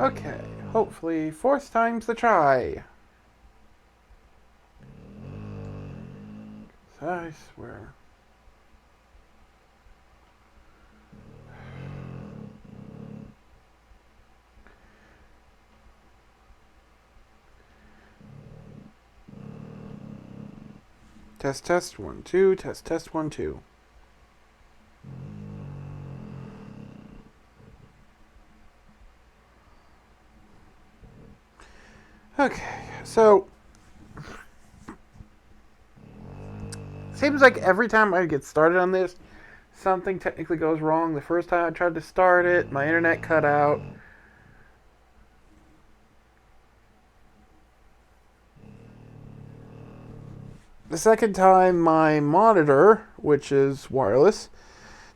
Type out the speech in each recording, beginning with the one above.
Okay, hopefully fourth time's the try. I swear. Test, test, 1, 2, test, test, 1, 2. Okay, so seems like every time I get started on this, something technically goes wrong. The first time I tried to start it, my internet cut out. The second time, my monitor, which is wireless,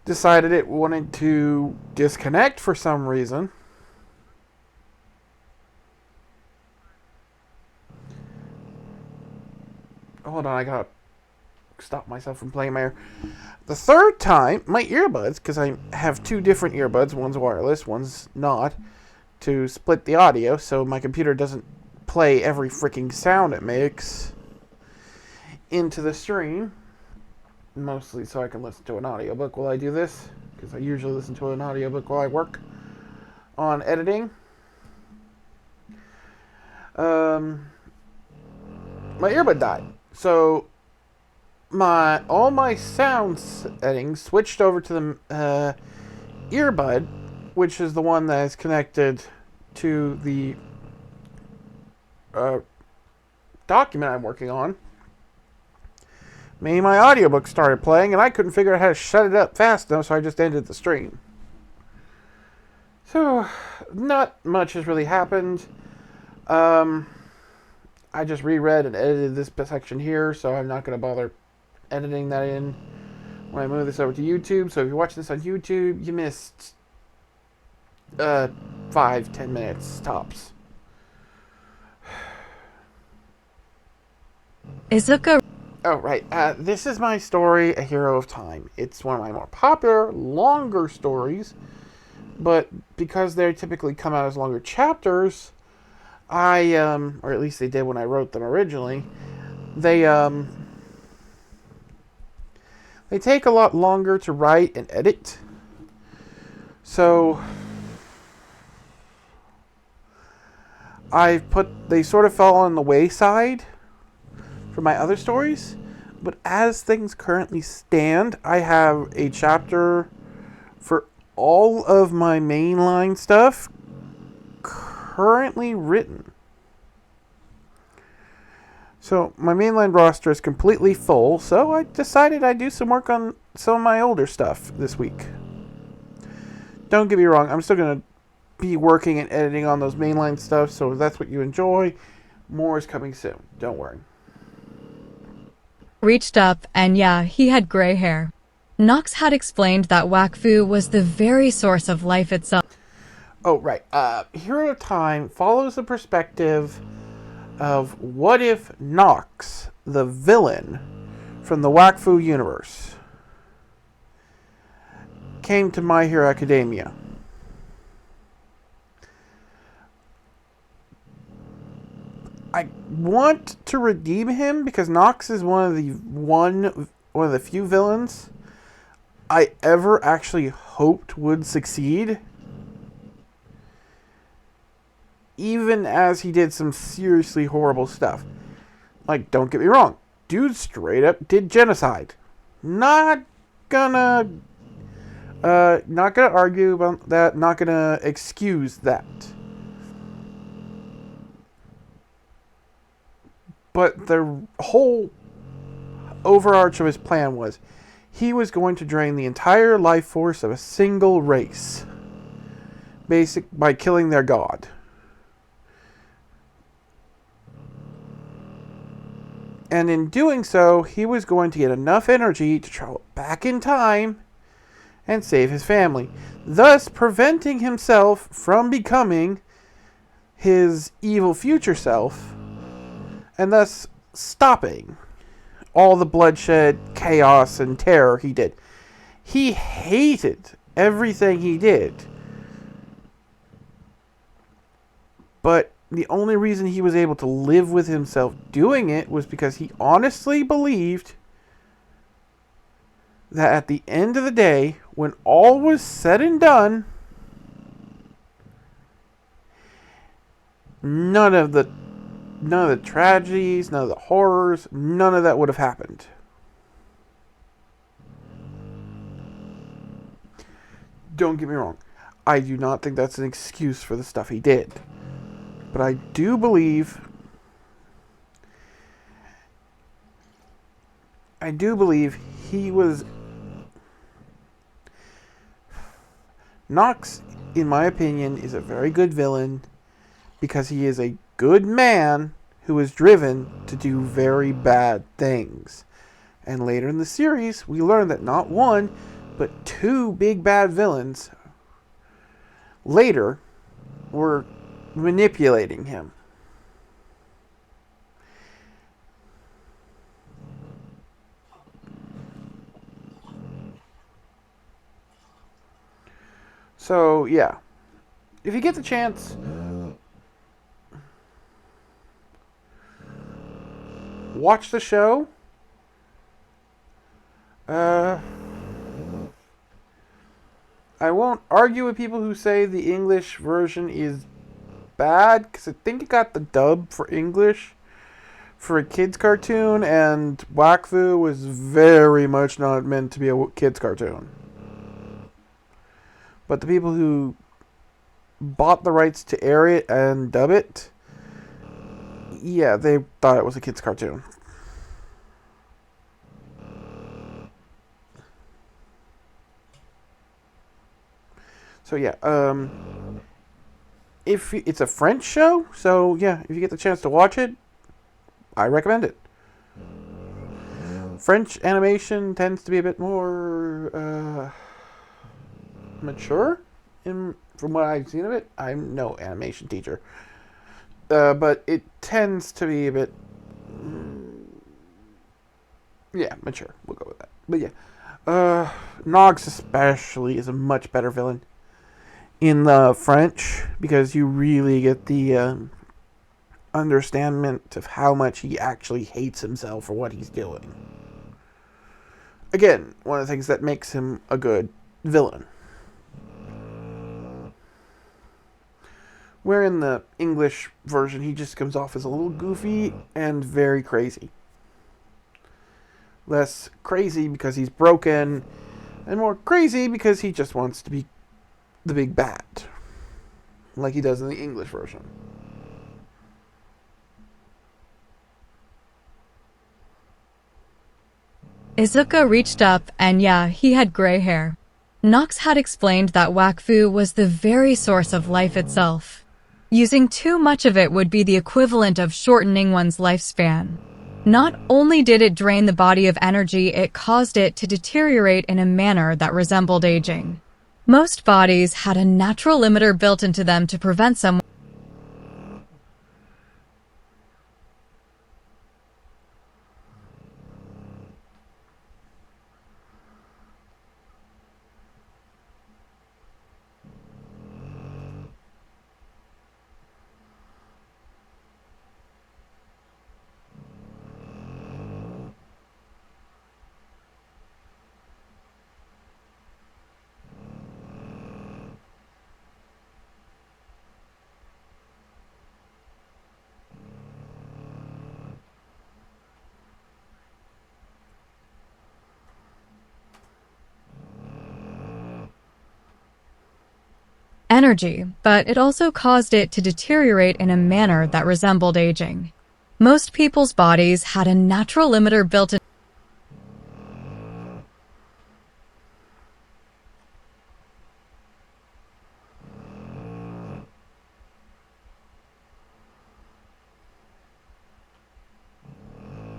decided it wanted to disconnect for some reason. Hold on, I gotta stop myself from playing my ear. The third time, my earbuds, because I have two different earbuds, one's wireless, one's not, to split the audio so my computer doesn't play every freaking sound it makes into the stream. Mostly so I can listen to an audiobook while I do this, because I usually listen to an audiobook while I work on editing. My earbud died. So all my sound settings switched over to the earbud, which is the one that is connected to the document I'm working on. Maybe my audiobook started playing and I couldn't figure out how to shut it up fast enough, so I just ended the stream. So, not much has really happened. I just reread and edited this section here, so I'm not going to bother editing that in when I move this over to YouTube. So if you're watching this on YouTube, you missed 5-10 minutes tops. Izuka. Oh, right. This is my story, A Hero of Time. It's one of my more popular, longer stories, but because they typically come out as longer chapters, or at least they did when I wrote them originally, they take a lot longer to write and edit. So they sort of fell on the wayside for my other stories, but as things currently stand, I have a chapter for all of my mainline stuff currently written. So my mainline roster is completely full, so I decided I'd do some work on some of my older stuff this week. Don't get me wrong, I'm still going to be working and editing on those mainline stuff, so if that's what you enjoy, more is coming soon. Don't worry. Reached up, and yeah, he had gray hair. Nox had explained that Wakfu was the very source of life itself. Oh, right. Hero of Time follows the perspective of what if Nox, the villain from the Wakfu universe, came to My Hero Academia. I want to redeem him because Nox is one of the few villains I ever actually hoped would succeed. Even as he did some seriously horrible stuff. Like, don't get me wrong, dude straight up did genocide. Not gonna argue about that, not gonna excuse that. But the whole overarch of his plan was he was going to drain the entire life force of a single race by killing their god. And in doing so, he was going to get enough energy to travel back in time and save his family, thus preventing himself from becoming his evil future self, and thus stopping all the bloodshed, chaos, and terror he did. He hated everything he did. But the only reason he was able to live with himself doing it was because he honestly believed that at the end of the day, when all was said and done, none of the tragedies, none of the horrors, none of that would have happened. Don't get me wrong. I do not think that's an excuse for the stuff he did. But I do believe he was Knox, in my opinion, is a very good villain because he is a good man who is driven to do very bad things. And later in the series, we learn that not one, but two big bad villains later were manipulating him. So, yeah. If you get the chance, watch the show. I won't argue with people who say the English version is bad, because I think it got the dub for English for a kid's cartoon, and Wakfu was very much not meant to be a kid's cartoon. But the people who bought the rights to air it and dub it, yeah, they thought it was a kid's cartoon. So yeah, if it's a French show, so yeah, if you get the chance to watch it, I recommend it. French animation tends to be a bit more mature, from what I've seen of it. I'm no animation teacher, but it tends to be a bit, yeah, mature. We'll go with that. But yeah, Nox especially is a much better villain in the French, because you really get the understandment of how much he actually hates himself for what he's doing. Again, one of the things that makes him a good villain. Where in the English version, he just comes off as a little goofy and very crazy. Less crazy because he's broken, and more crazy because he just wants to be the big bad, like he does in the English version. Izuka reached up, and yeah, he had gray hair. Nox had explained that Wakfu was the very source of life itself. Using too much of it would be the equivalent of shortening one's lifespan. Not only did it drain the body of energy, it caused it to deteriorate in a manner that resembled aging. Most bodies had a natural limiter built into them to prevent someone energy, but it also caused it to deteriorate in a manner that resembled aging. Most people's bodies had a natural limiter built in.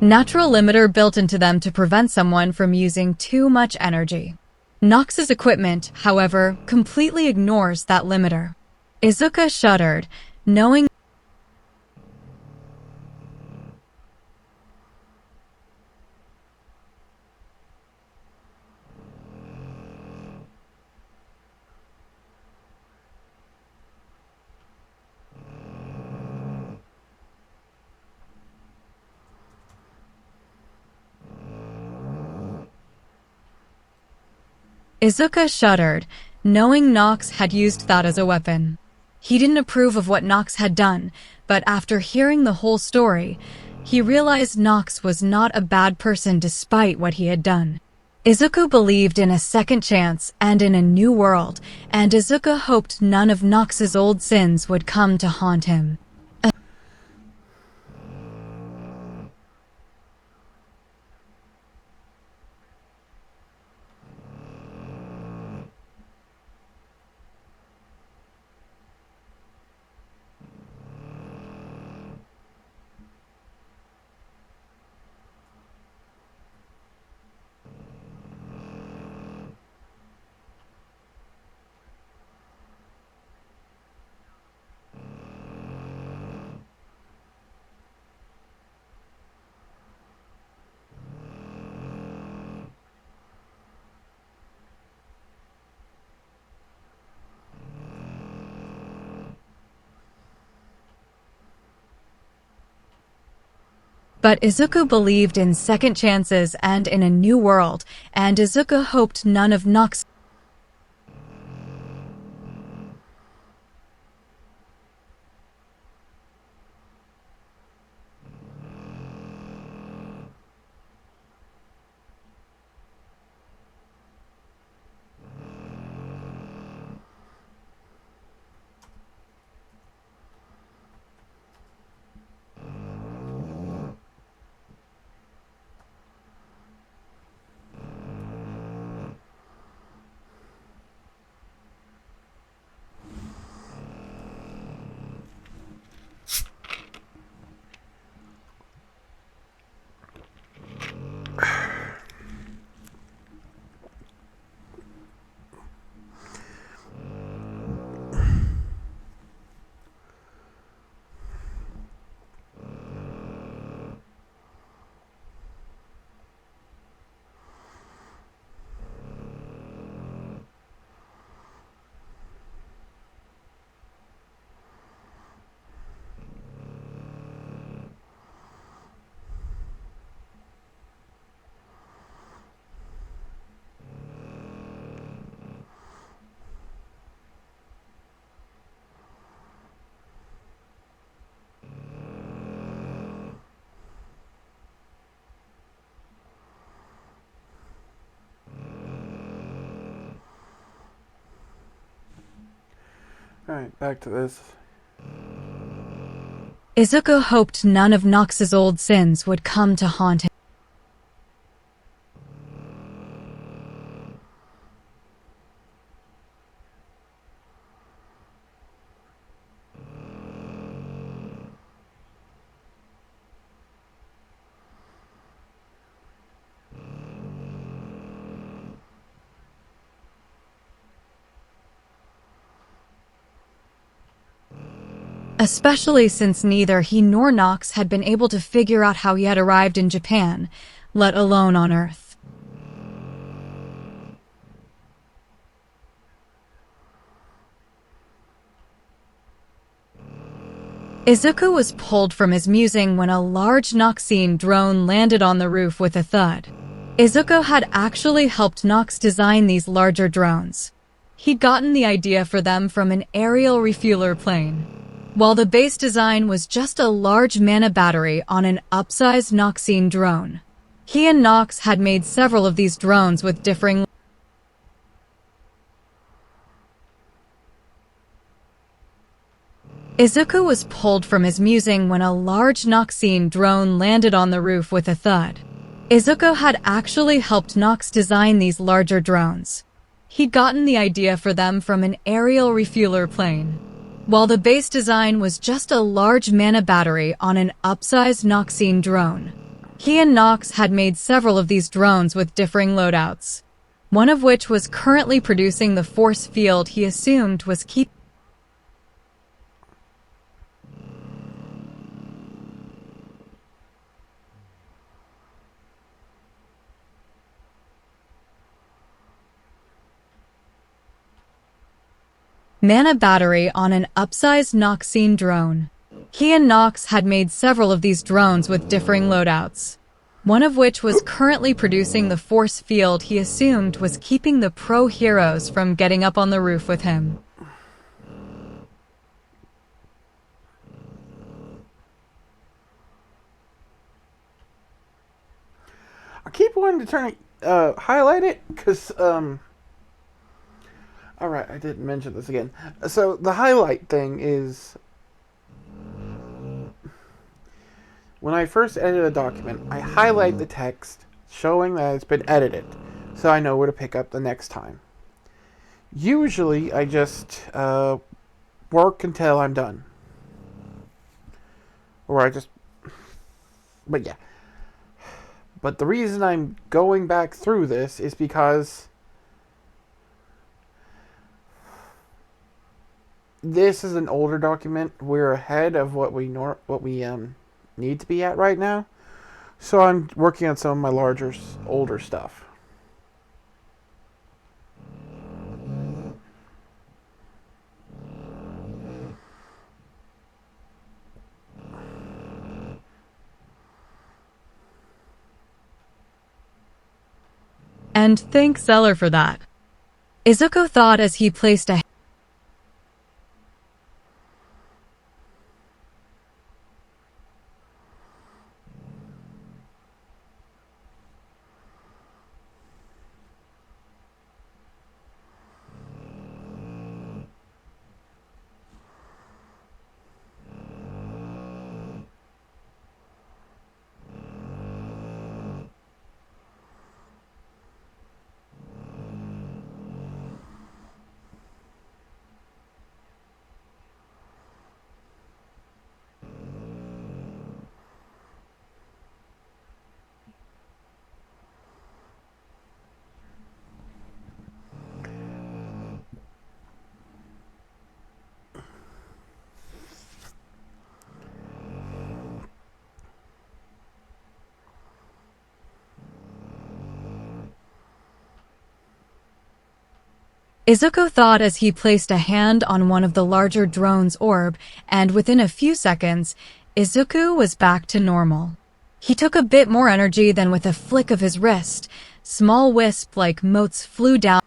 Natural limiter built into them to prevent someone from using too much energy. Nox's equipment, however, completely ignores that limiter. Izuka shuddered, knowing Izuka shuddered, knowing Nox had used that as a weapon. He didn't approve of what Nox had done, but after hearing the whole story, he realized Nox was not a bad person despite what he had done. Izuku believed in a second chance and in a new world, and Izuku hoped none of Nox's old sins would come to haunt him. But Izuku believed in second chances and in a new world, and Izuku hoped none of Nox. Alright, back to this. Izuku hoped none of Nox's old sins would come to haunt him. Especially since neither he nor Nox had been able to figure out how he had arrived in Japan, let alone on Earth. Izuku was pulled from his musing when a large Noxian drone landed on the roof with a thud. Izuku had actually helped Nox design these larger drones. He'd gotten the idea for them from an aerial refueler plane. While the base design was just a large mana battery on an upsized Noxian drone. He and Nox had made several of these drones with differing. Izuku was pulled from his musing when a large Noxian drone landed on the roof with a thud. Izuku had actually helped Nox design these larger drones. He'd gotten the idea for them from an aerial refueler plane. While the base design was just a large mana battery on an upsized Noxian drone. He and Nox had made several of these drones with differing loadouts. One of which was currently producing the force field he assumed was keeping mana battery on an upsized Noxian drone. He and Nox had made several of these drones with differing loadouts. one of which was currently producing the force field he assumed was keeping the pro-heroes from getting up on the roof with him. I keep wanting to turn it, highlight it, because, alright, I didn't mention this again. So, the highlight thing is, when I first edit a document, I highlight the text showing that it's been edited, so I know where to pick up the next time. Usually, I just work until I'm done. Or I just... But yeah. But the reason I'm going back through this is because this is an older document. We're ahead of what we need to be at right now. So I'm working on some of my older stuff. And thank Zeller for that. Izuku thought as he placed a Izuku thought as he placed a hand on one of the larger drone's orb, and within a few seconds, Izuku was back to normal. He took a bit more energy than with a flick of his wrist. Small wisp-like motes flew down.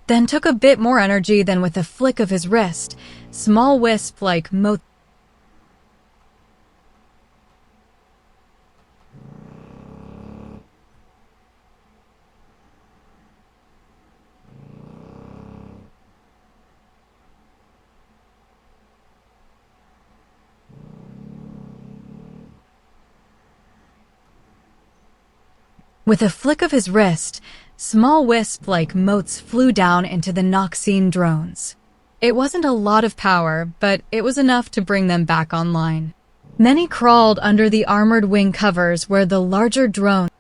then took a bit more energy than with a flick of his wrist, small wisp like motes. With a flick of his wrist, small wisp like motes flew down into the Noxine drones. It wasn't a lot of power, but it was enough to bring them back online. Many crawled under the armored wing covers where the larger drones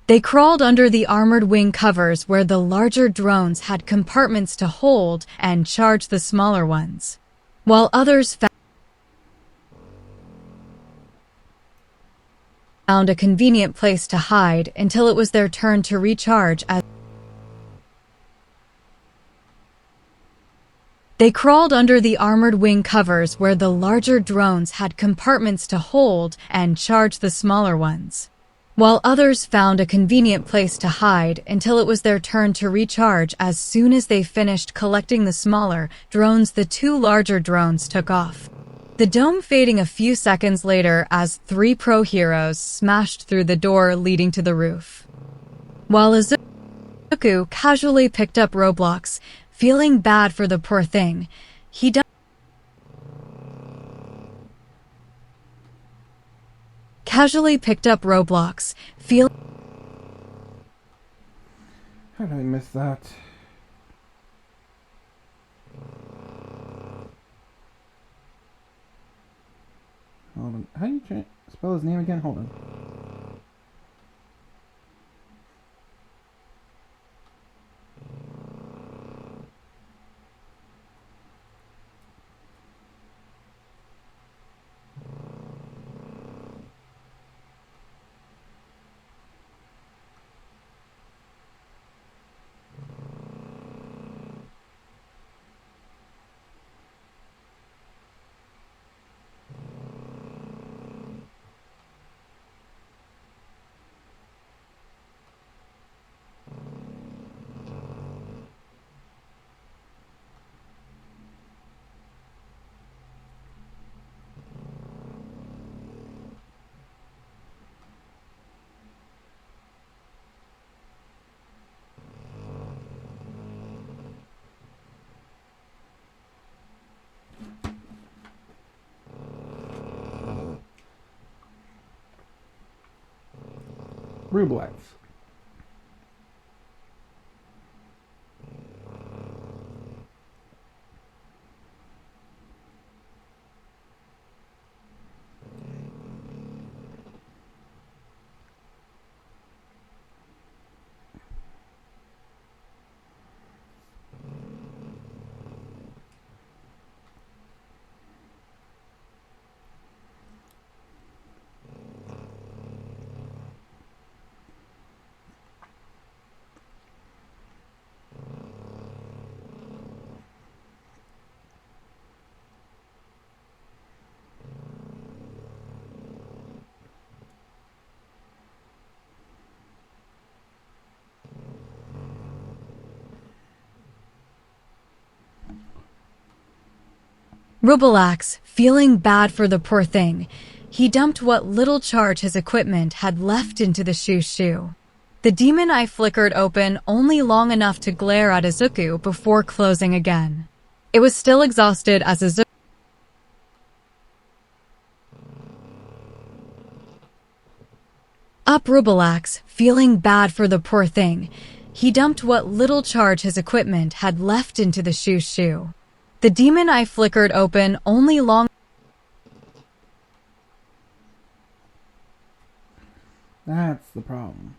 They crawled under the armored wing covers where the larger drones had compartments to hold and charge the smaller ones, while others found a convenient place to hide until it was their turn to recharge. They crawled under the armored wing covers where the larger drones had compartments to hold and charge the smaller ones, while others found a convenient place to hide until it was their turn to recharge. As soon as they finished collecting the smaller drones, the two larger drones took off, the dome fading a few seconds later as 3 pro heroes smashed through the door leading to the roof. While Izuku casually picked up Roblox, feeling bad for the poor thing, he casually picked up Roblox, feeling... How did I miss that? Hold on. How do you spell his name again? Hold on. Roblox. Rubelax, feeling bad for the poor thing, he dumped what little charge his equipment had left into the shoe. The demon eye flickered open only long enough to glare at Izuku before closing again. It was still exhausted as Izuku Rubelax, feeling bad for the poor thing, he dumped what little charge his equipment had left into the shoe. The demon eye flickered open only long That's the problem.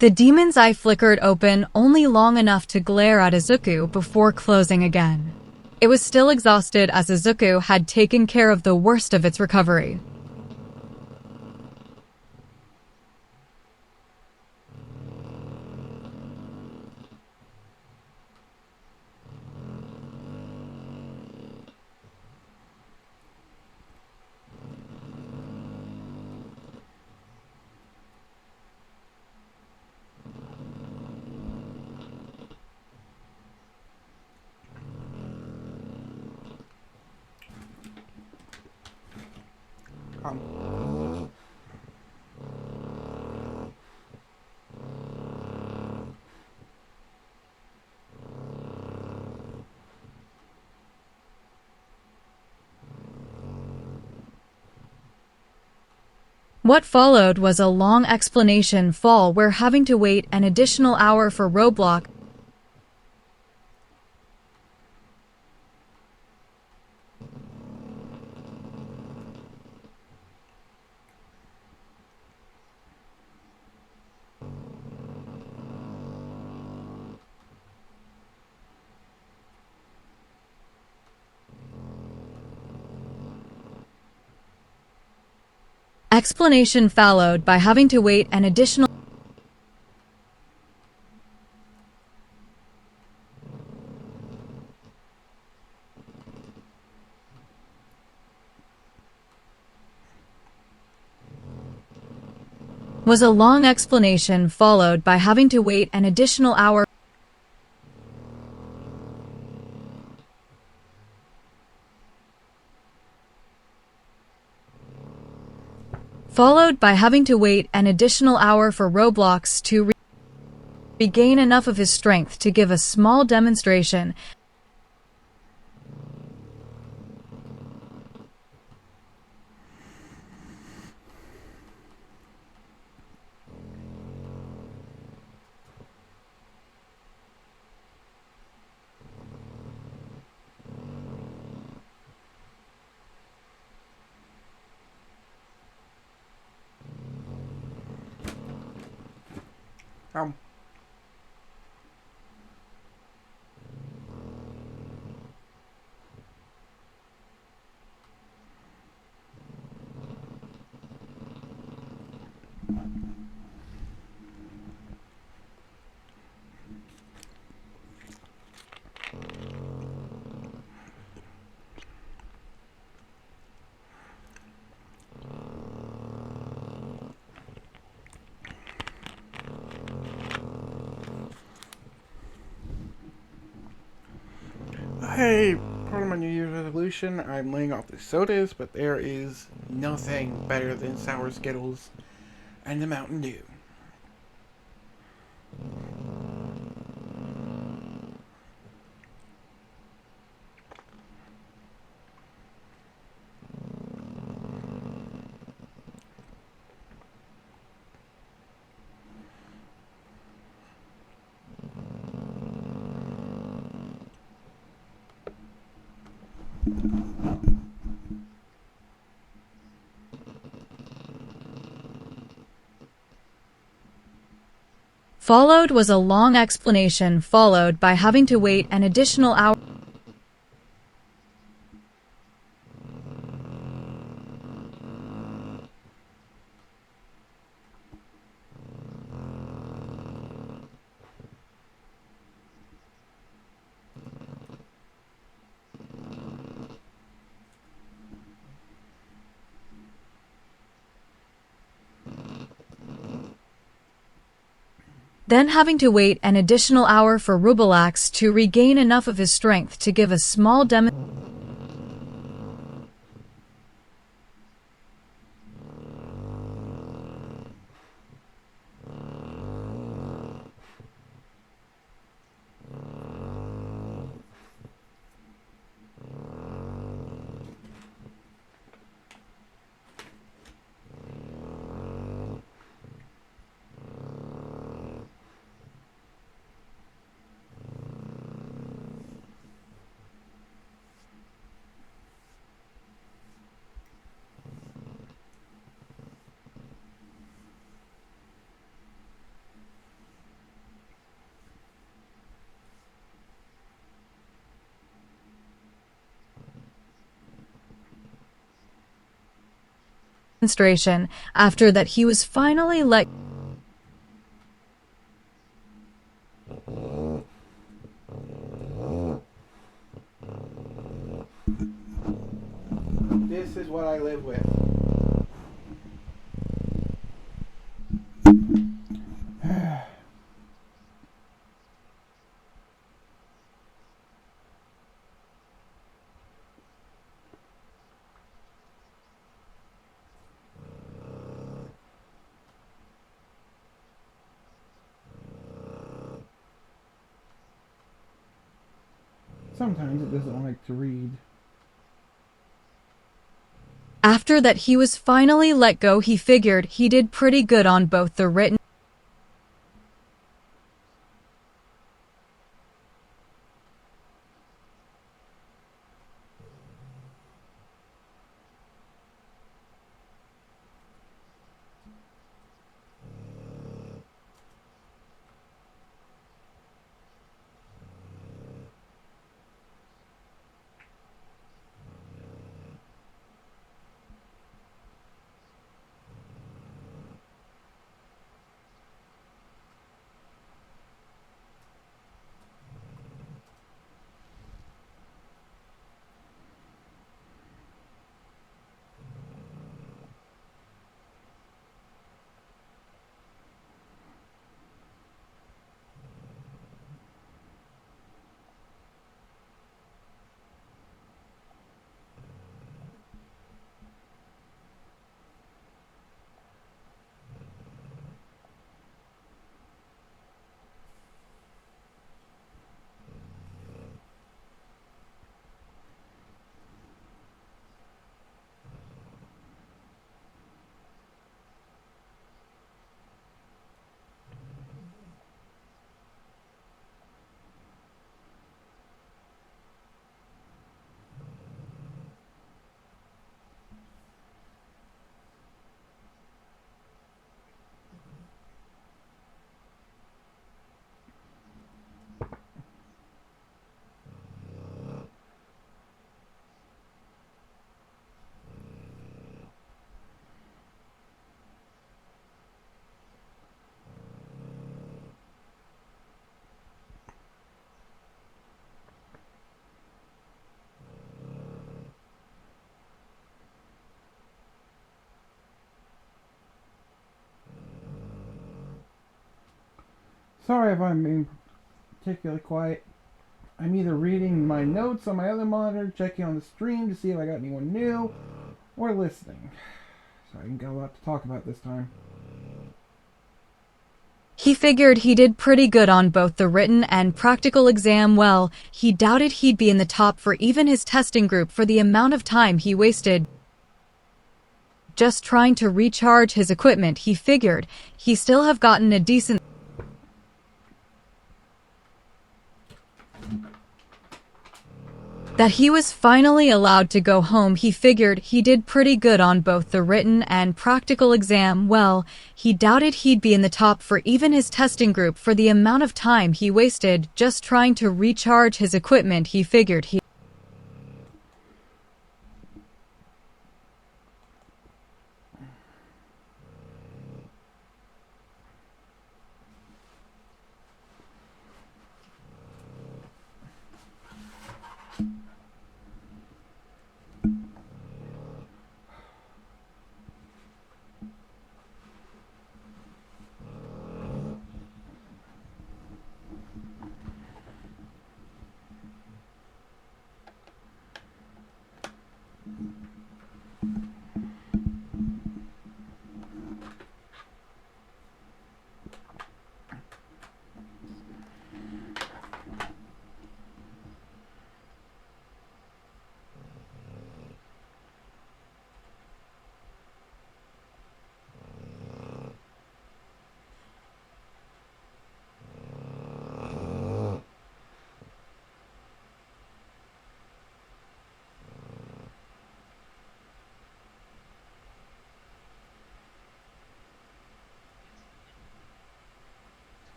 The demon's eye flickered open only long enough to glare at Izuku before closing again. It was still exhausted as Izuku had taken care of the worst of its recovery. What followed was a long explanation where having to wait an additional hour for Roblox explanation followed by having to wait an additional was a long explanation followed by having to wait an additional hour for Roblox to regain enough of his strength to give a small demonstration. Hey, part of my New Year's resolution, I'm laying off the sodas, but there is nothing better than sour Skittles and the Mountain Dew. Followed was a long explanation followed by having to wait an additional hour. Then having to wait an additional hour for Rubelax to regain enough of his strength to give a small demonstration. After that, he was finally let This is what I live with. Sometimes it doesn't like to read. After that, he was finally let go. He figured he did pretty good on both the written Sorry if I'm being particularly quiet. I'm either reading my notes on my other monitor, checking on the stream to see if I got anyone new, or listening. So I got a lot to talk about this time. He figured he did pretty good on both the written and practical exam. Well, he doubted he'd be in the top for even his testing group for the amount of time he wasted just trying to recharge his equipment. He figured he still have gotten a decent that he was finally allowed to go home. He figured he did pretty good on both the written and practical exam. Well, he doubted he'd be in the top for even his testing group for the amount of time he wasted just trying to recharge his equipment. He figured he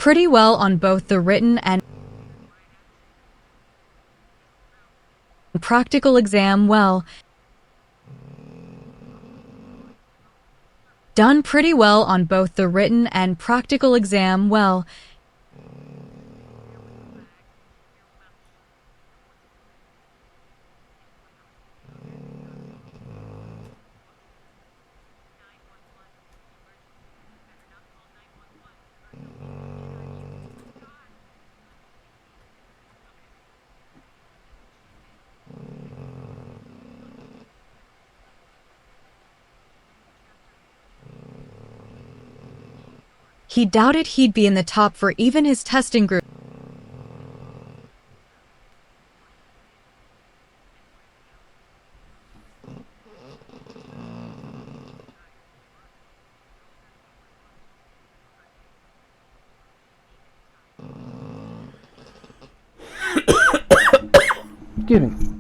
pretty well on both the written and practical exam well. Done pretty well on both the written and practical exam well. He doubted he'd be in the top for even his testing group. Excuse me.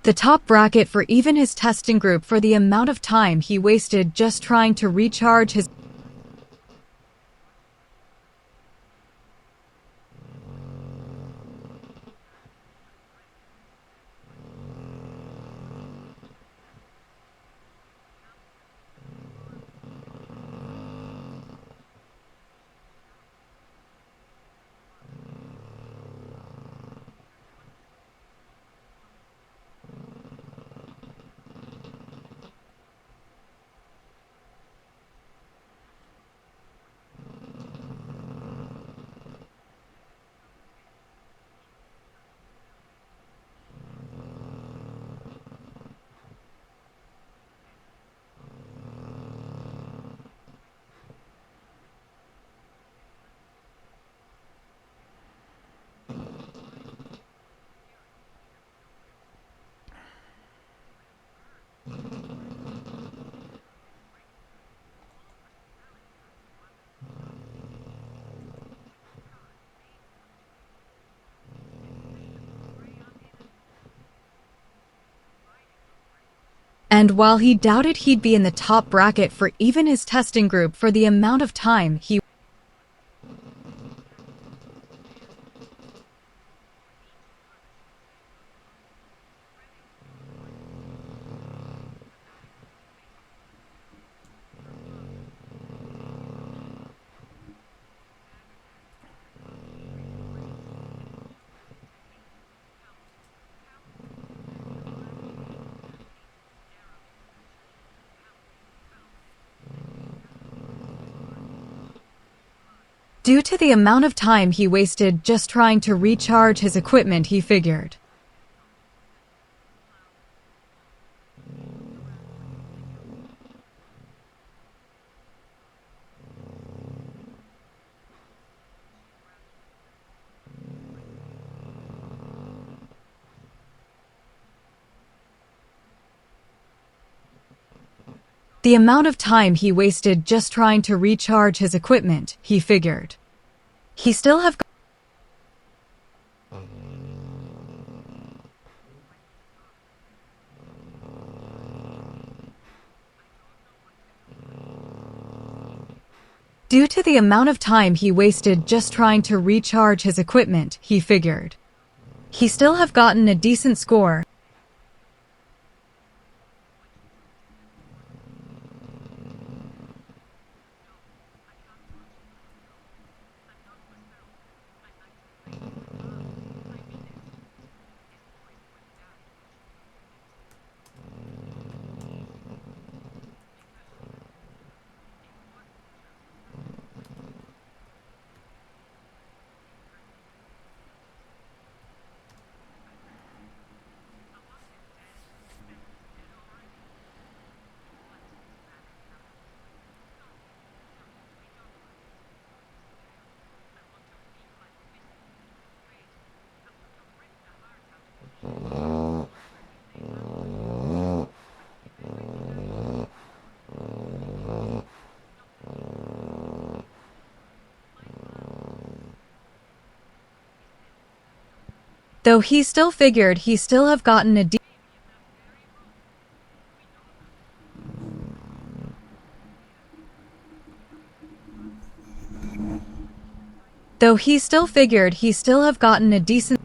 The top bracket for even his testing group for the amount of time he wasted just trying to recharge his And while he doubted he'd be in the top bracket for even his testing group for the amount of time he Due to the amount of time he wasted just trying to recharge his equipment, he figured. The amount of time he wasted just trying to recharge his equipment, he figured. He still have Due to the amount of time he wasted just trying to recharge his equipment, he figured. He still have gotten a decent score. Though he still figured he still have gotten a Though he still figured he still have gotten a decent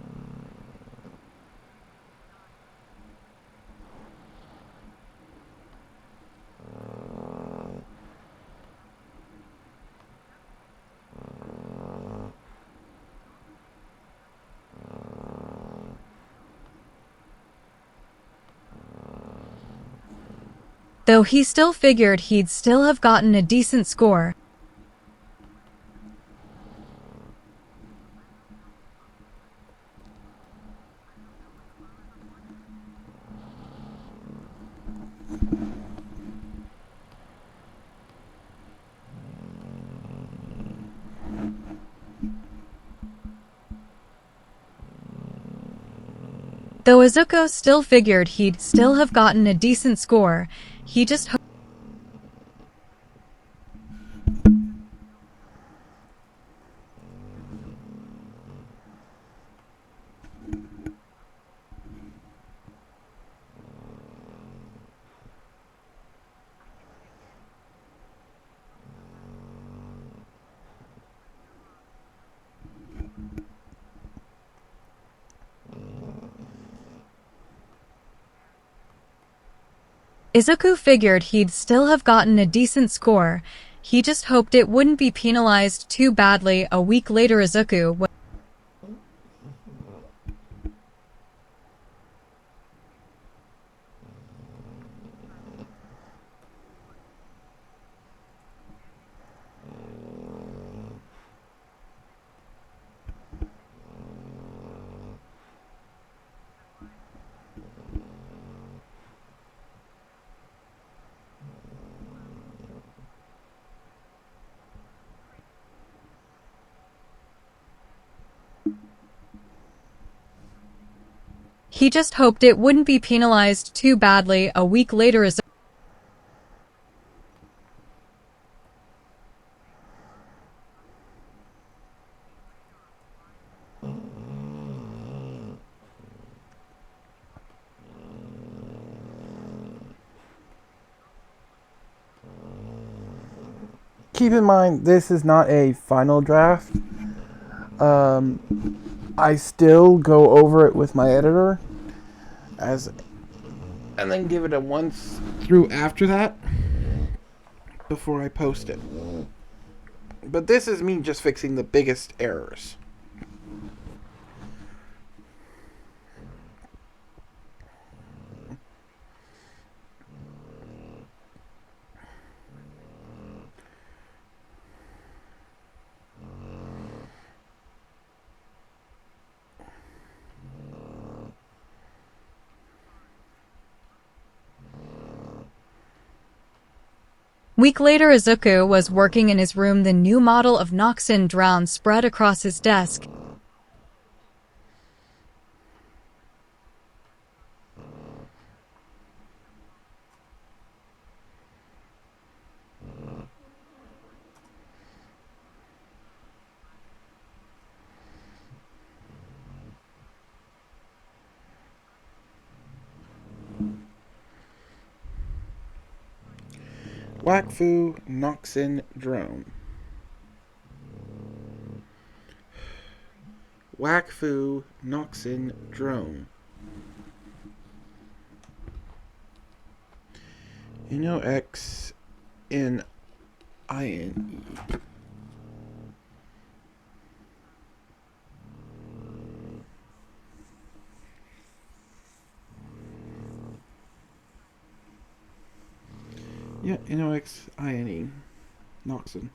Though he still figured he'd still have gotten a decent score. Though Izuku still figured he'd still have gotten a decent score, he just Izuku figured he'd still have gotten a decent score. He just hoped it wouldn't be penalized too badly. A week later, Izuku was He just hoped it wouldn't be penalized too badly. A week later, Izuku Keep in mind, this is not a final draft. I still go over it with my editor, and then give it a once through after that before I post it. But this is me just fixing the biggest errors. Week later, Izuku was working in his room. The new model of Noxin Drown spread across his desk. Wakfu Noxin Drone. Wakfu Noxin Drone. X in INE. Yeah, NOx INE. Noxin.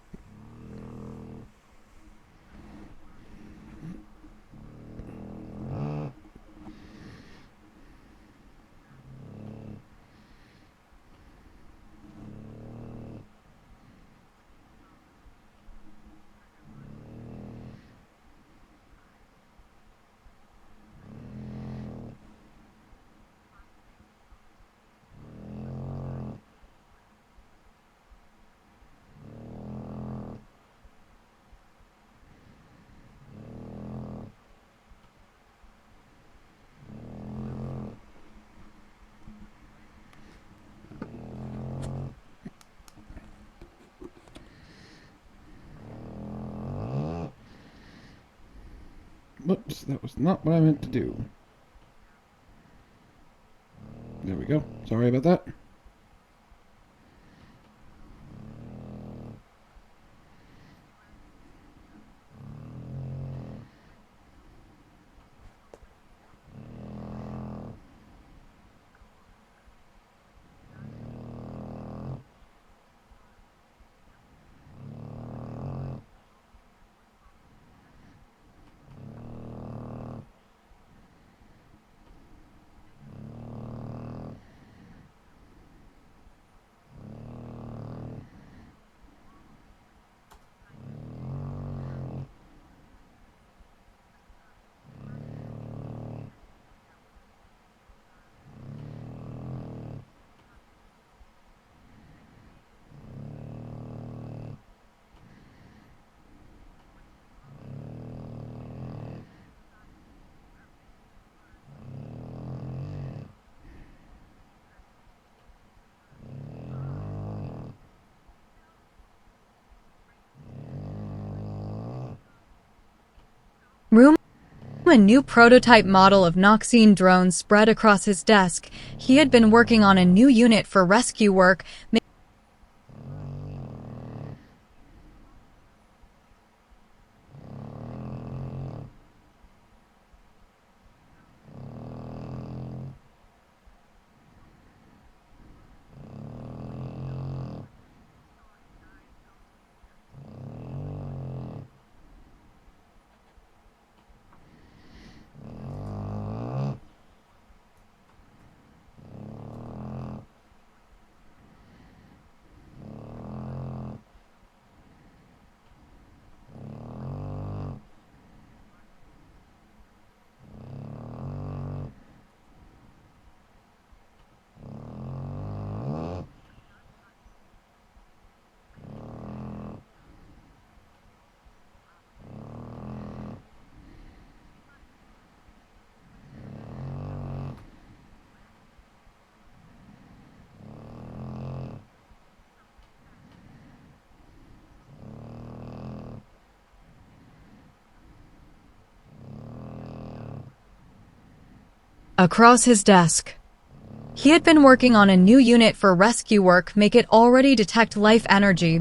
Oops, that was not what I meant to do. There we go. Sorry about that. Room a new prototype model of Noxine drone spread across his desk. He had been working on a new unit for rescue work. Across his desk. He had been working on a new unit for rescue work. Make it already detect life energy.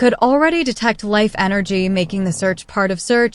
Could already detect life energy, making the search part of search.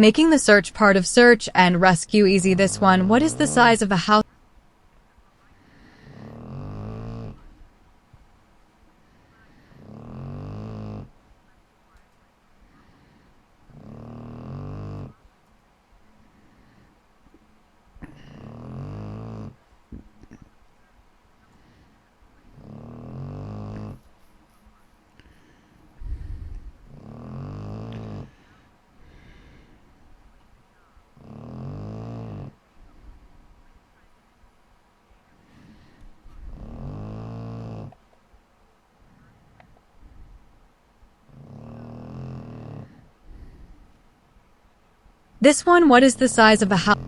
Making the search part of search and rescue easy. This one, what is the size of a house? This one, what is the size of a house?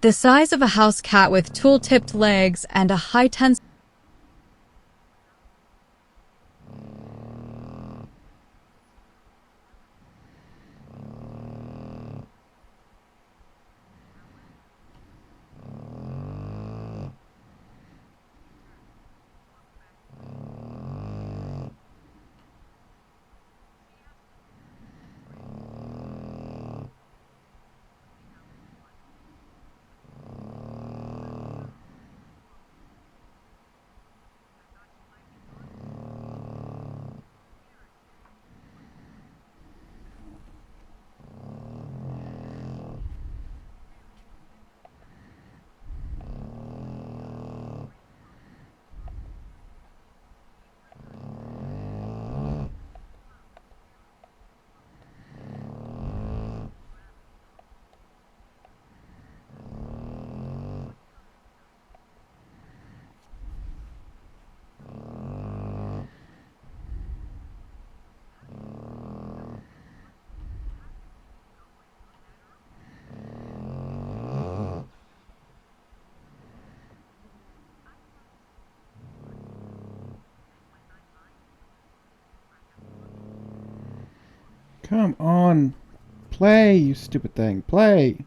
The size of a house cat with tool-tipped legs and a high tensile. Come on. Play, you stupid thing. Play.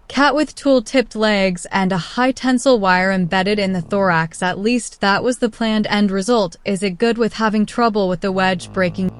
Cat with tool-tipped legs and a high tensile wire embedded in the thorax. At least that was the planned end result. Is it good with having trouble with the wedge breaking?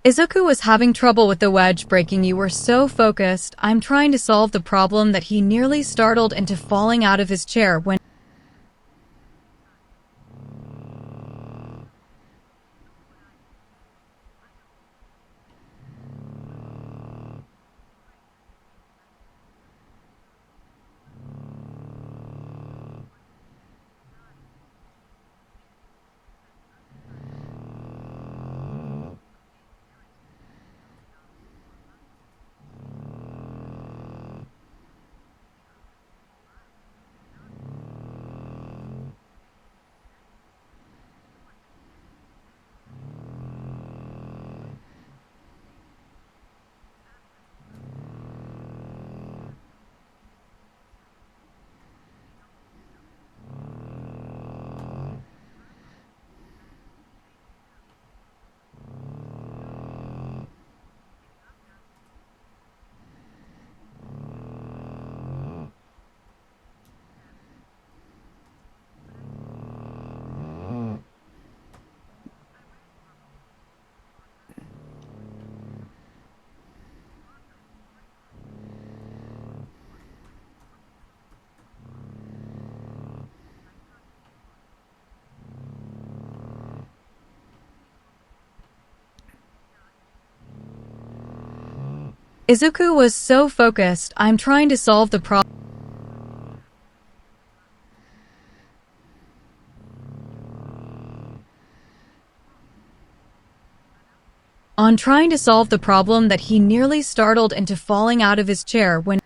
Izuku was having trouble with the wedge breaking. You were so focused. I'm trying to solve the problem that he nearly startled into falling out of his chair when Izuku was so focused, I'm trying to solve the problem. On trying to solve the problem that he nearly startled into falling out of his chair when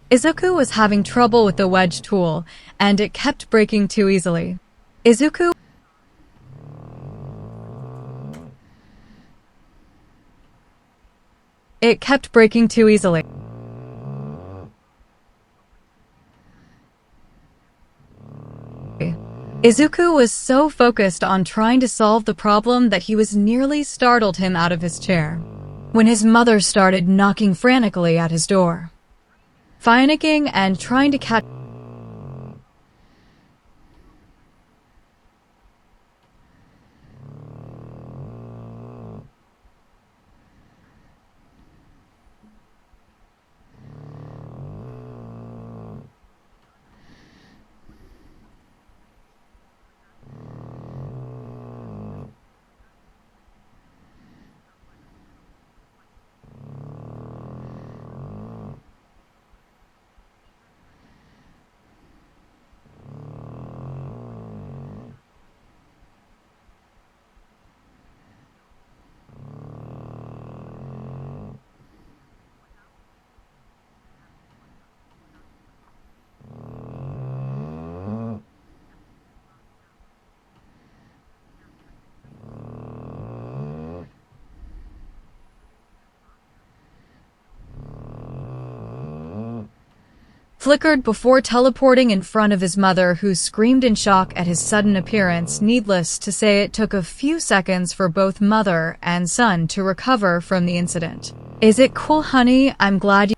Izuku was having trouble with the wedge tool, and it kept breaking too easily. Izuku It kept breaking too easily. Izuku was so focused on trying to solve the problem that he was nearly startled him out of his chair when his mother started knocking frantically at his door. Panicking and trying to catch flickered before teleporting in front of his mother, who screamed in shock at his sudden appearance. Needless to say, it took a few seconds for both mother and son to recover from the incident. Is it cool, honey? I'm glad you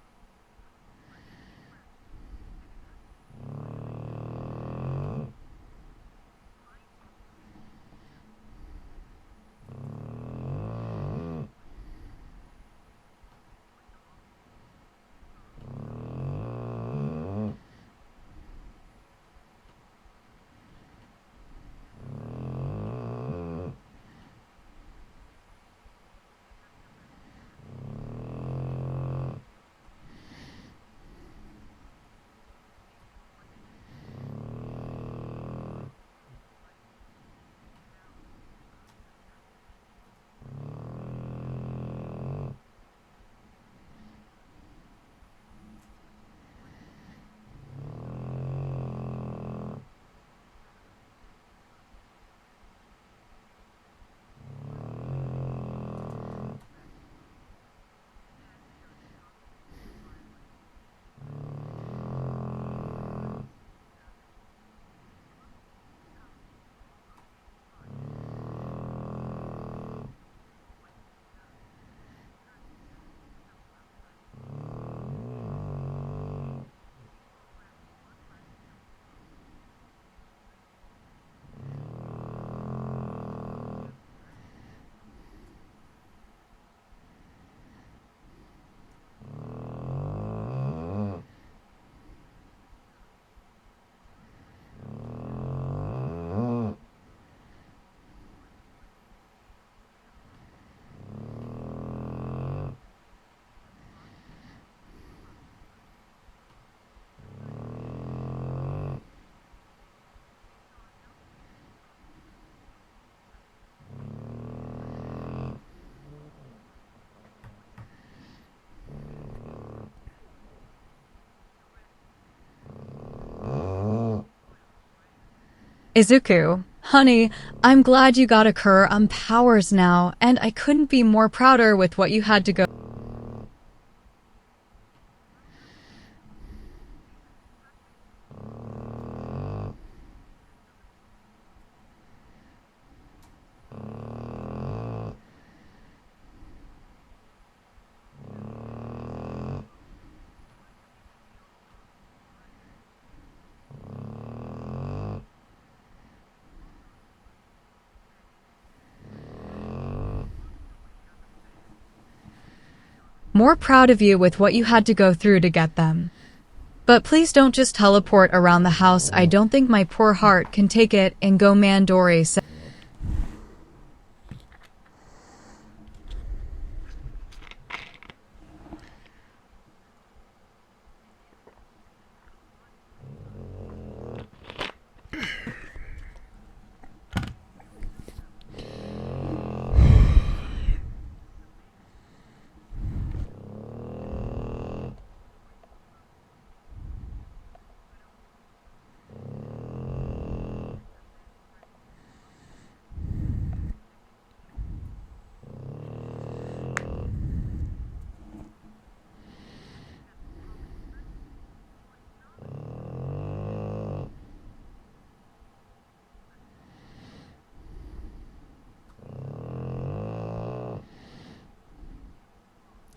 Izuku, honey, I'm glad you got a cur powers now, and I couldn't be more prouder with what you had to go. More proud of you with what you had to go through to get them. But please don't just teleport around the house. I don't think my poor heart can take it. And go Mandori said.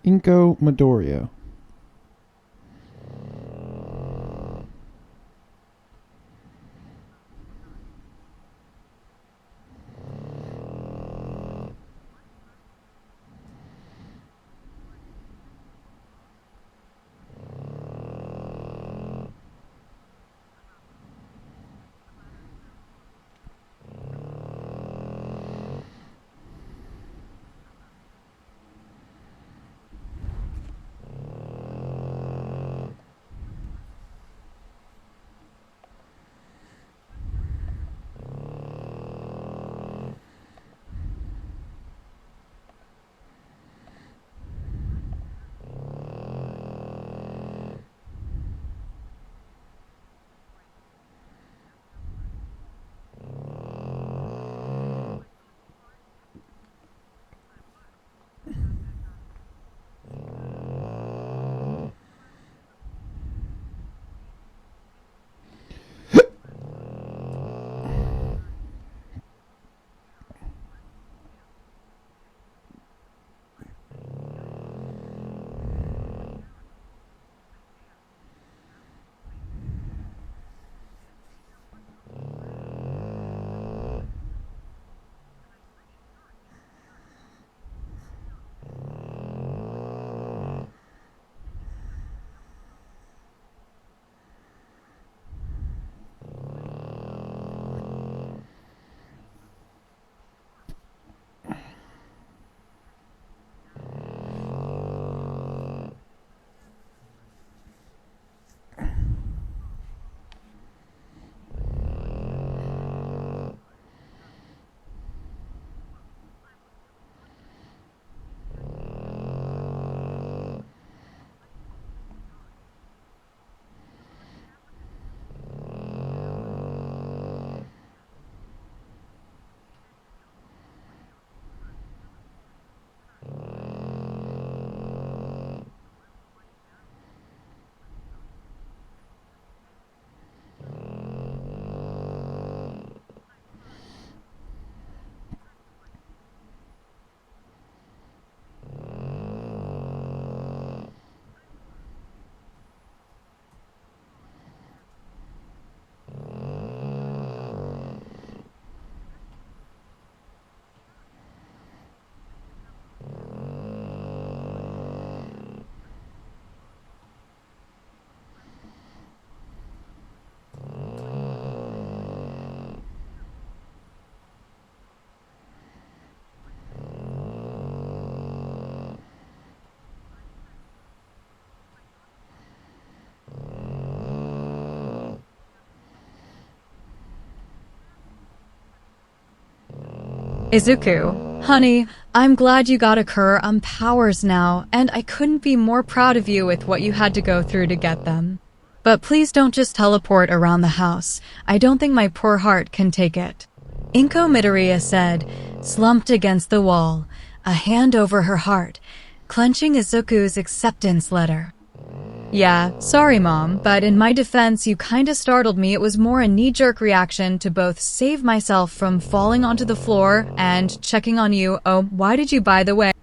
Inko Midoriya. Izuku, honey, I'm glad you got a cur powers now, and I couldn't be more proud of you with what you had to go through to get them. But please don't just teleport around the house. I don't think my poor heart can take it. Inko Midoriya said, slumped against the wall, a hand over her heart, clenching Izuku's acceptance letter. Yeah, sorry Mom, but in my defense you kinda startled me. It was more a knee-jerk reaction to both save myself from falling onto the floor and checking on you. Oh, why did you, by the way?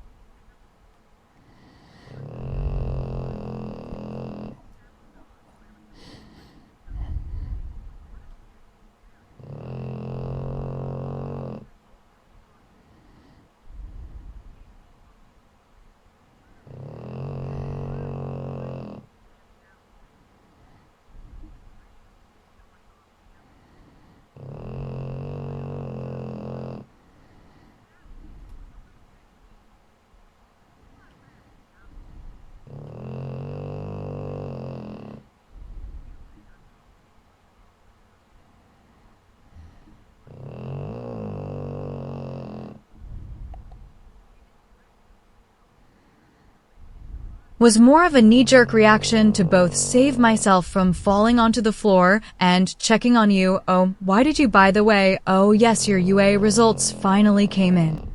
Was more of a knee-jerk reaction to both save myself from falling onto the floor and checking on you. Oh, why did you, by the way? Oh yes, your UA results finally came in.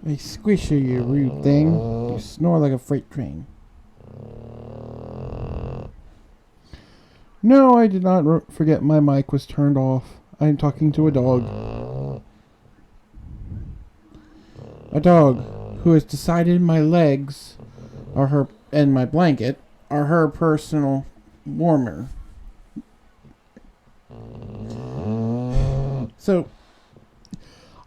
Hey, Squisher, you rude thing. You snore like a freight train. No, I did not forget my mic was turned off. I am talking to a dog. A dog who has decided my legs are her and my blanket are her personal warmer. So,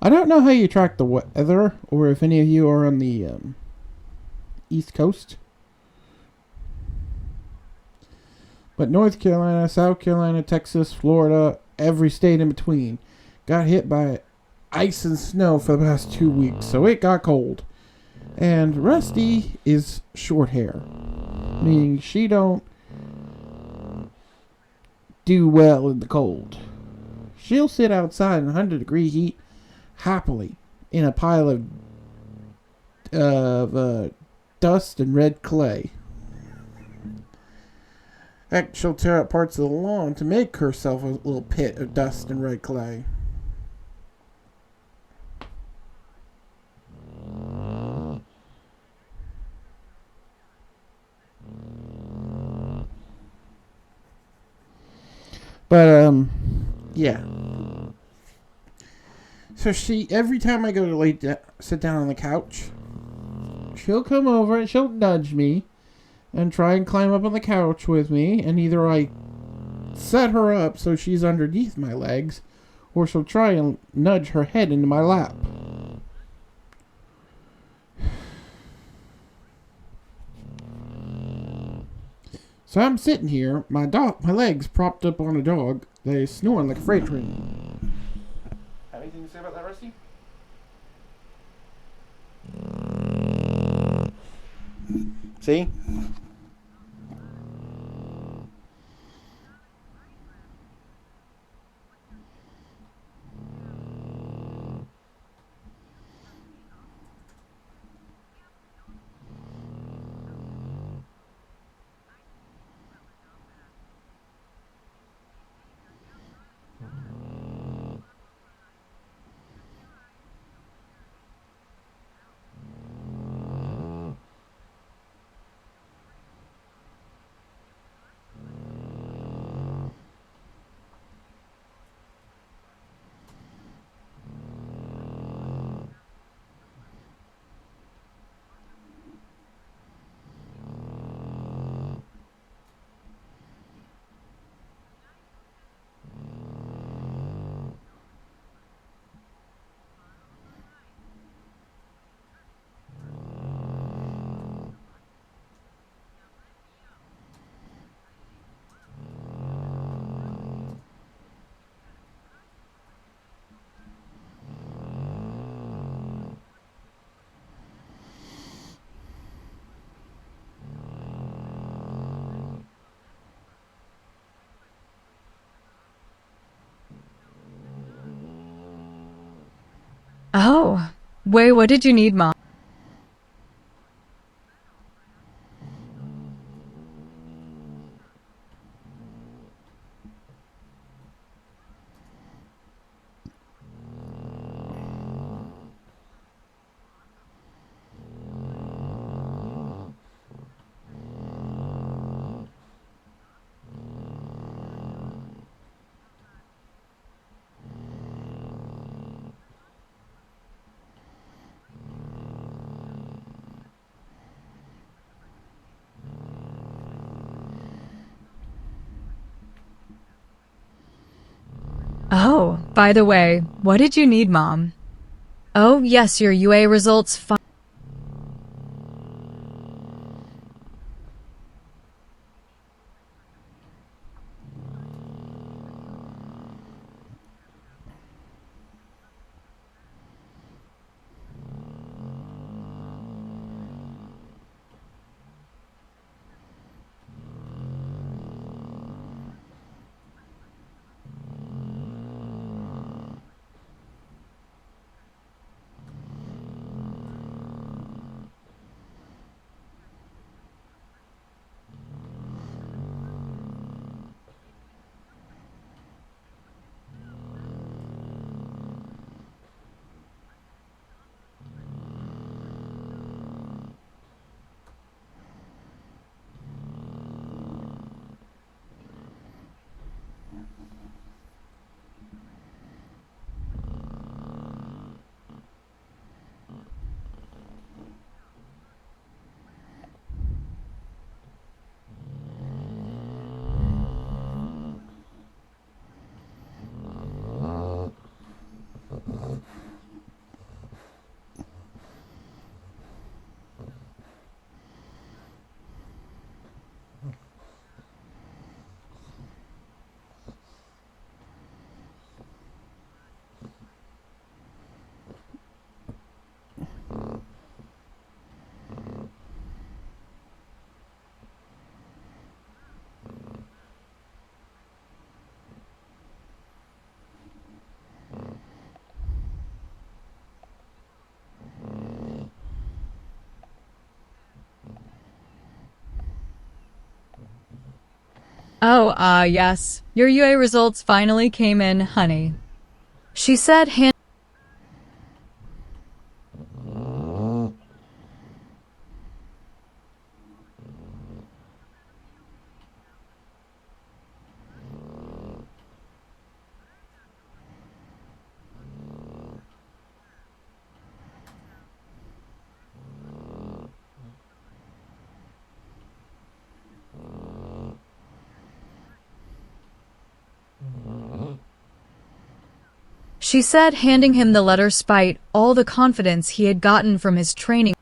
I don't know how you track the weather, or if any of you are on the East Coast. But North Carolina, South Carolina, Texas, Florida, every state in between got hit by ice and snow for the past 2 weeks, so it got cold. And Rusty is short hair, meaning she don't do well in the cold. She'll sit outside in 100-degree heat happily in a pile of dust and red clay. Heck, she'll tear up parts of the lawn to make herself a little pit of dust and red clay. But, yeah. So every time I go to sit down on the couch, she'll come over and she'll nudge me and try and climb up on the couch with me, and either I set her up so she's underneath my legs, or she'll try and nudge her head into my lap. So I'm sitting here, my legs propped up on a dog that is snoring like a freight train. Have anything to say about that, Rusty? See? Oh, wait, what did you need, Mom? Oh, by the way, what did you need, Mom? Oh, yes, your UA results. Oh, yes. Your UA results finally came in, honey. She said, handing him the letter spite all the confidence he had gotten from his training.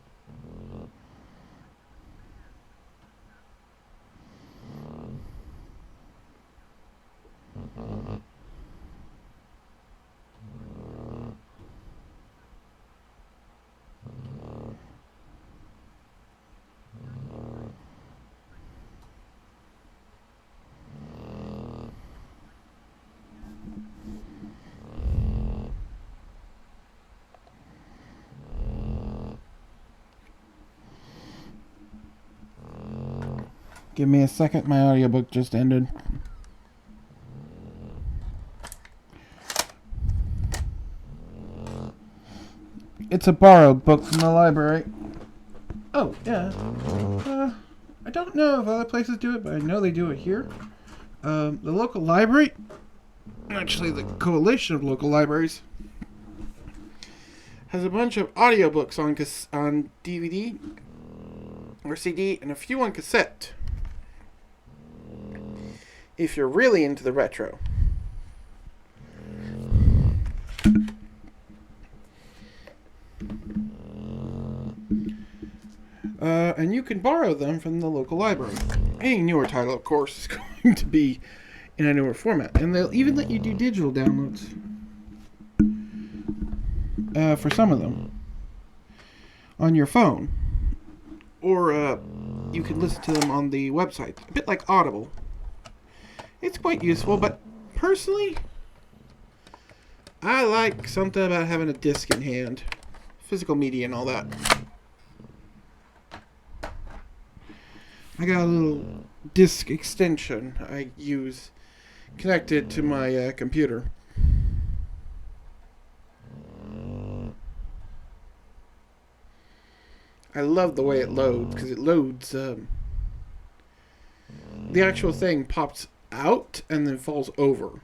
Give me a second, my audiobook just ended. It's a borrowed book from the library. Oh, yeah. I don't know if other places do it, but I know they do it here. The local library, actually the coalition of local libraries, has a bunch of audiobooks on DVD or CD and a few on cassette. If you're really into the retro. And you can borrow them from the local library. Any newer title, of course, is going to be in a newer format. And they'll even let you do digital downloads for some of them on your phone. Or you can listen to them on the website. A bit like Audible. It's quite useful, but personally, I like something about having a disc in hand. Physical media and all that. I got a little disc extension I use connected to my computer. I love the way it loads, because it loads, the actual thing pops out and then falls over.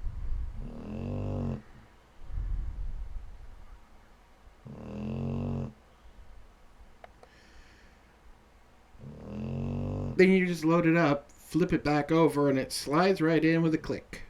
Then you just load it up, flip it back over, and it slides right in with a click.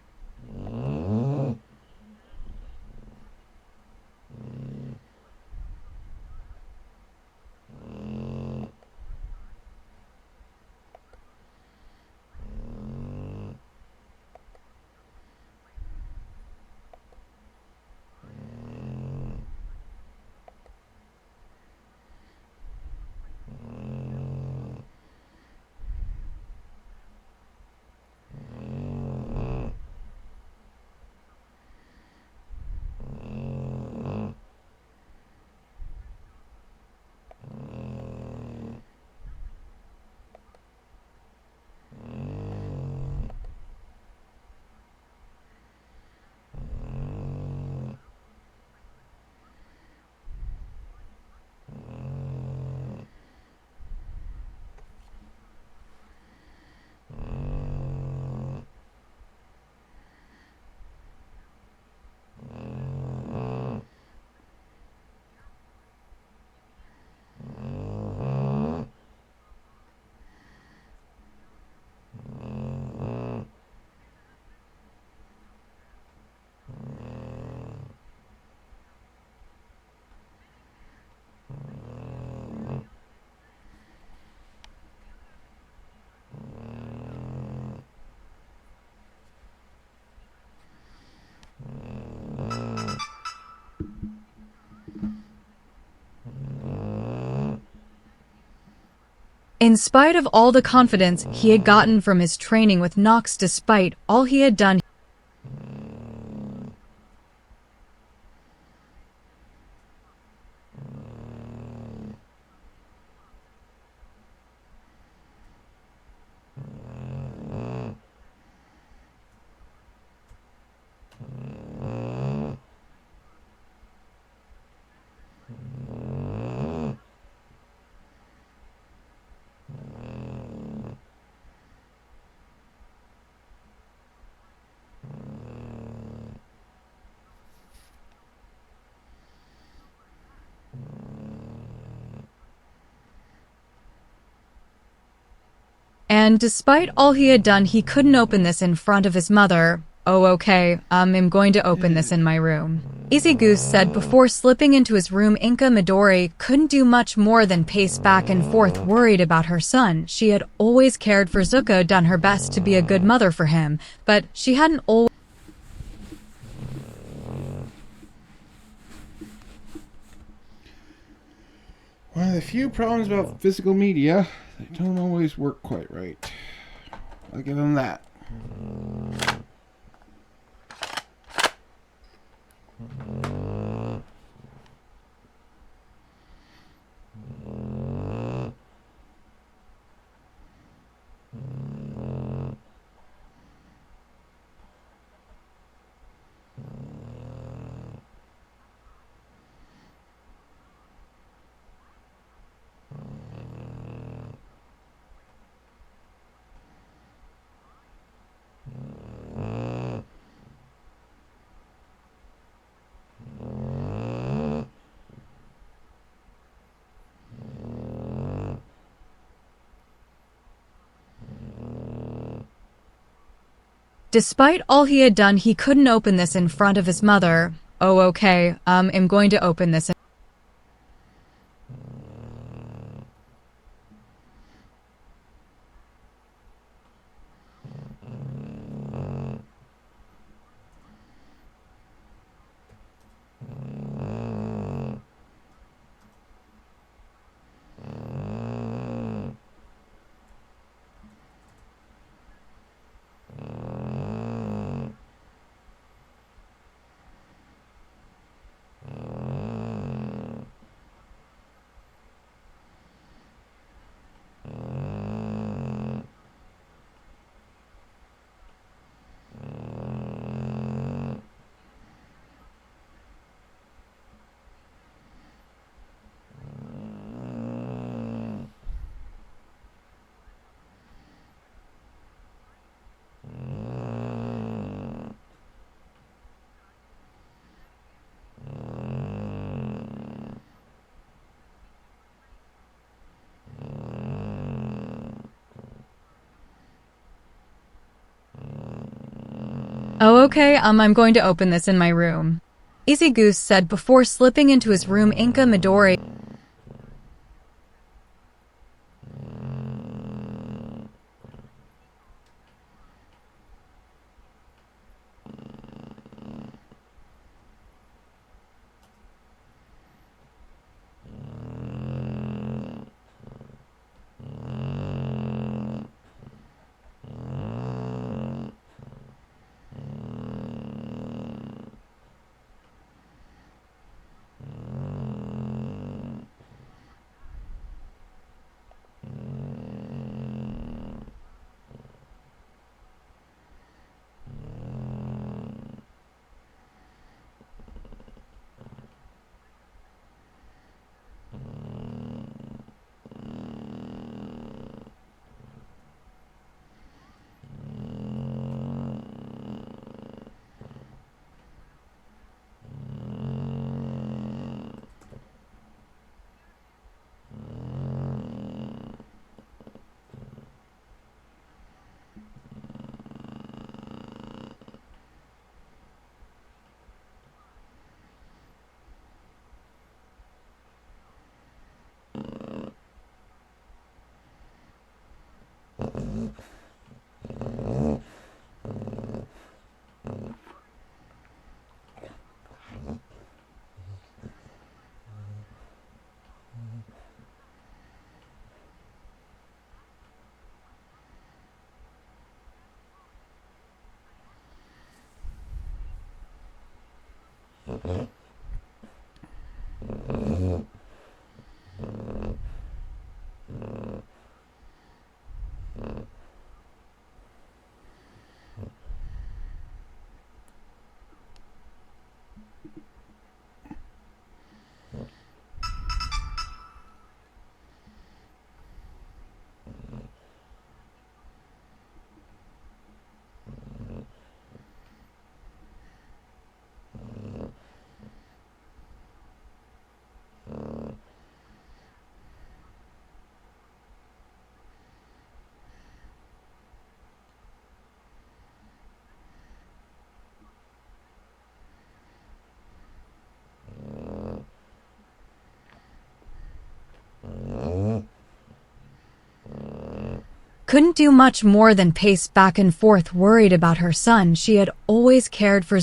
In spite of all the confidence he had gotten from his training with Nox, despite all he had done, And despite all he had done, he couldn't open this in front of his mother. Oh, okay, I'm going to open this in my room. Easy Goose said before slipping into his room. Inka Midori couldn't do much more than pace back and forth, worried about her son. She had always cared for Zuko, done her best to be a good mother for him, but she hadn't always... One of the few problems about physical media, they don't always work quite right. I'll give them that. Despite all he had done, he couldn't open this in front of his mother. Oh, okay, I'm going to open this. Oh, okay, I'm going to open this in my room. Easy Goose said before slipping into his room. Inka Midori couldn't do much more than pace back and forth worried about her son. She had always cared for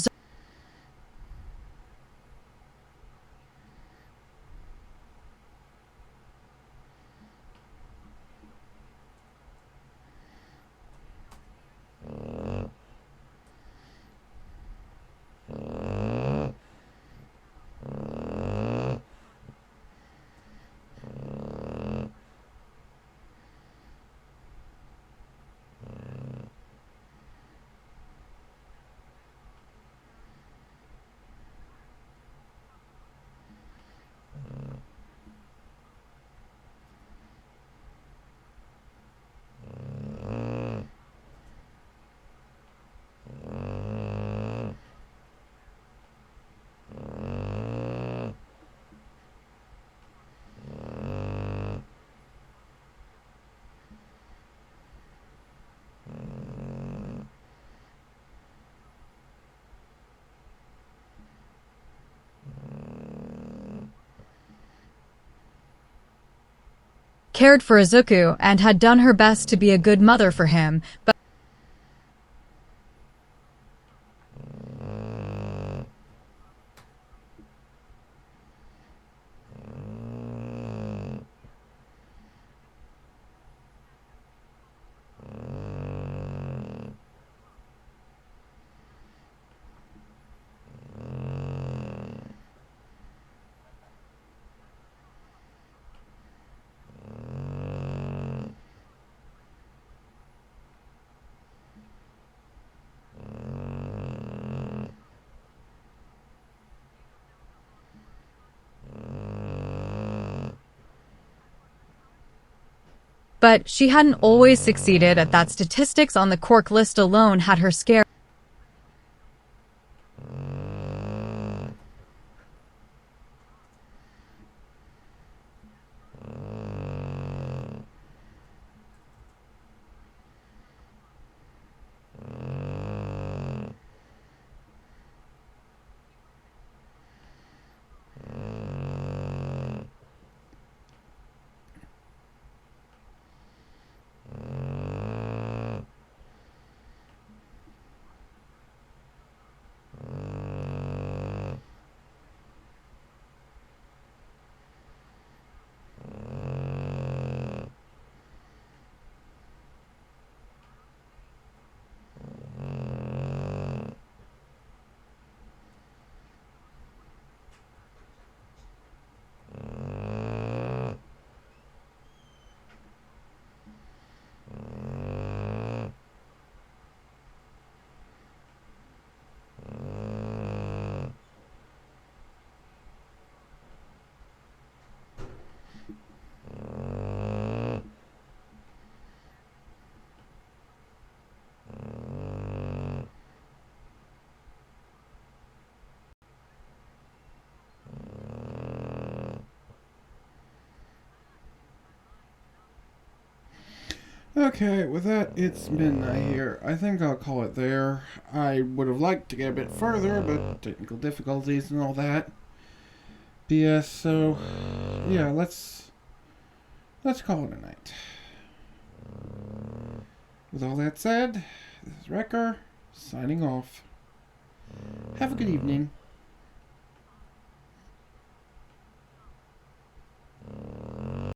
cared for Izuku and had done her best to be a good mother for him, but she hadn't always succeeded at that. Statistics on the Cork list alone had her scared. Okay, with that, it's midnight here. I think I'll call it there. I would have liked to get a bit further, but technical difficulties and all that. BS, so yeah, let's call it a night. With all that said, this is Wrecker, signing off. Have a good evening.